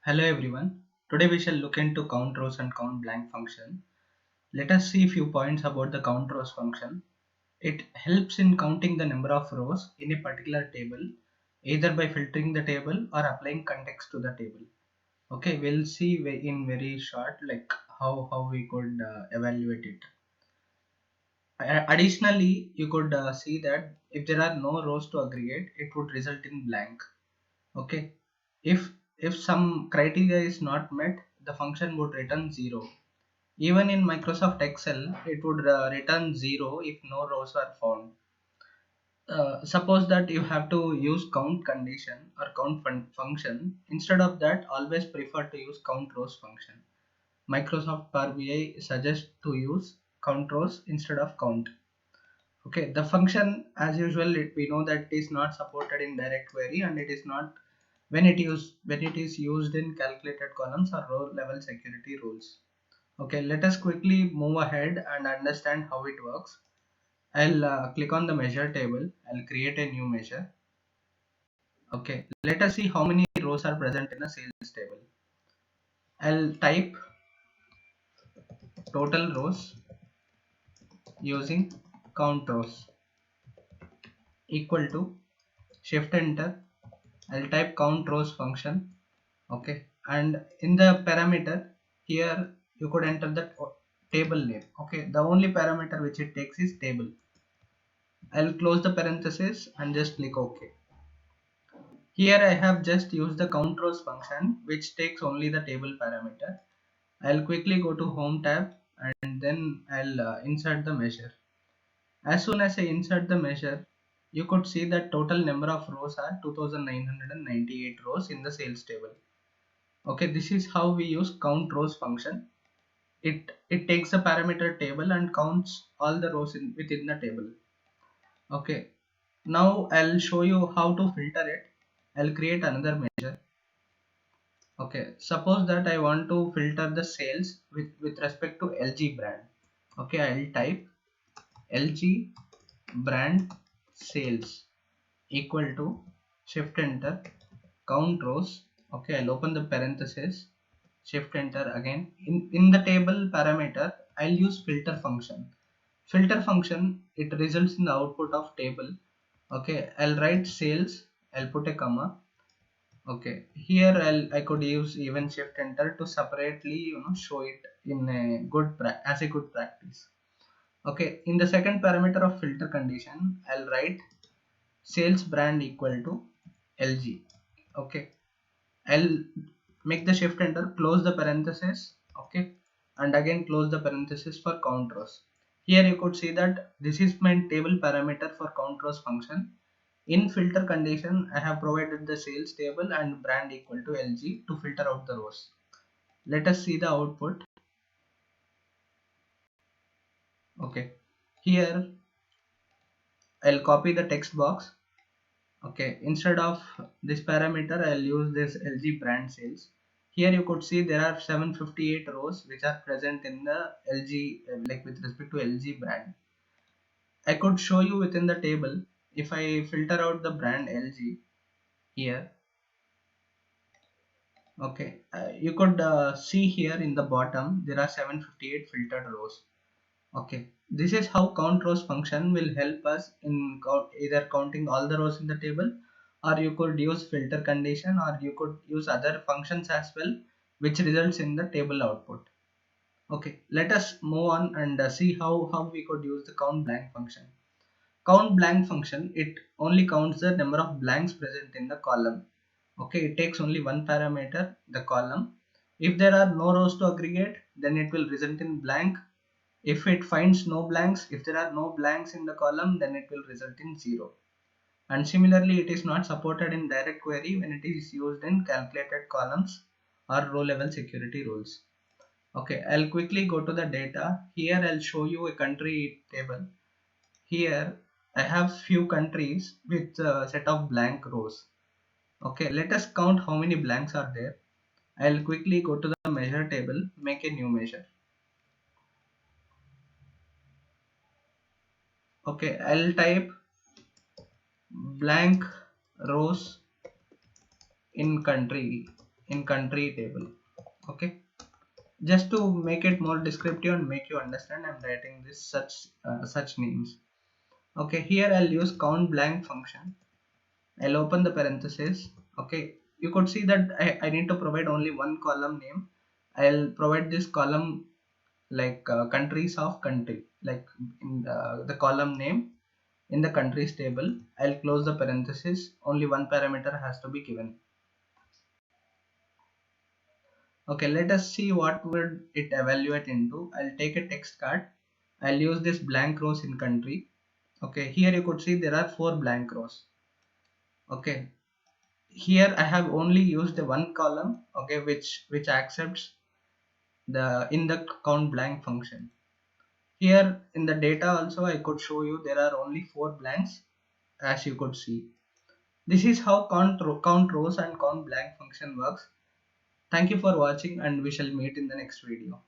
Hello everyone. Today we shall look into count rows and count blank function. Let us see few points about the count rows function. It helps in counting the number of rows in a particular table, either by filtering the table or applying context to the table. Okay, we'll see in very short like how we could evaluate it. Additionally, you could see that if there are no rows to aggregate, it would result in blank. Okay, if some criteria is not met, the function would return 0. Even in Microsoft Excel, it would return 0 if no rows are found. Suppose that you have to use count condition or count function. Instead of that, always prefer to use count rows function. Microsoft Power BI suggests to use count rows instead of count. Okay, the function as usual, we know that it is not supported in direct query, and it is not when it is used in calculated columns or row level security rules. Okay, let us quickly move ahead and understand how it works. I'll click on the measure table. I'll create a new measure. Okay, let us see how many rows are present in a sales table. I'll type total rows using count rows equal to shift enter. I'll type count rows function. Okay, and in the parameter here you could enter the table name. Okay, the only parameter which it takes is table. I'll close the parenthesis and just click OK. Here I have just used the count rows function which takes only the table parameter. I'll quickly go to home tab and then I'll insert the measure. As soon as I insert the measure, you could see that total number of rows are 2998 rows in the sales table. Okay, this is how we use count rows function. It takes the parameter table and counts all the rows within the table. Okay, now I'll show you how to filter it. I'll create another measure. Okay, suppose that I want to filter the sales with respect to LG brand. Okay, I'll type LG brand sales equal to shift enter count rows. Okay, I'll open the parenthesis, shift enter again. In the table parameter, I'll use filter function. Filter function, it results in the output of table. Okay, I'll write sales, I'll put a comma. Okay, here I could use even shift enter to separately show it in a as a good practice. Okay, in the second parameter of filter condition, I'll write sales brand equal to LG. Okay, I'll make the shift enter, close the parenthesis. Okay, and again close the parenthesis for count rows. Here you could see that this is my table parameter for count rows function. In filter condition, I have provided the sales table and brand equal to LG to filter out the rows. Let us see the output. Okay, here I'll copy the text box. Okay, instead of this parameter, I'll use this LG brand sales. Here you could see there are 758 rows which are present in the LG, like with respect to LG brand. I could show you within the table. If I filter out the brand LG here, okay, you could see here in the bottom there are 758 filtered rows. Okay, this is how count rows function will help us in either counting all the rows in the table, or you could use filter condition, or you could use other functions as well which results in the table output. Okay, let us move on and see how we could use the count blank function. Count blank function, it only counts the number of blanks present in the column. Okay, it takes only one parameter, the column. If there are no rows to aggregate, then it will result in blank. If it finds no blanks, if there are no blanks in the column, then it will result in 0. And similarly, it is not supported in direct query when it is used in calculated columns or row level security rules. Okay, I'll quickly go to the data. Here I'll show you a country table. Here I have few countries with a set of blank rows. Okay, let us count how many blanks are there. I'll quickly go to the measure table, make a new measure. Okay, I'll type blank rows in country in country table. Okay, just to make it more descriptive and make you understand, I'm writing this such names. Okay, here I'll use count blank function. I'll open the parenthesis. Okay, you could see that I need to provide only one column name. I'll provide this column like countries of country, like in the column name in the countries table. I'll close the parenthesis. Only one parameter has to be given. Okay, let us see what would it evaluate into. I'll take a text card. I'll use this blank rows in country. Okay, here you could see there are 4 blank rows. Okay, here I have only used the one column, okay, which accepts the in the count blank function. Here in the data also I could show you there are only 4 blanks, as you could see. This is how count rows and count blank function works. Thank you for watching, and we shall meet in the next video.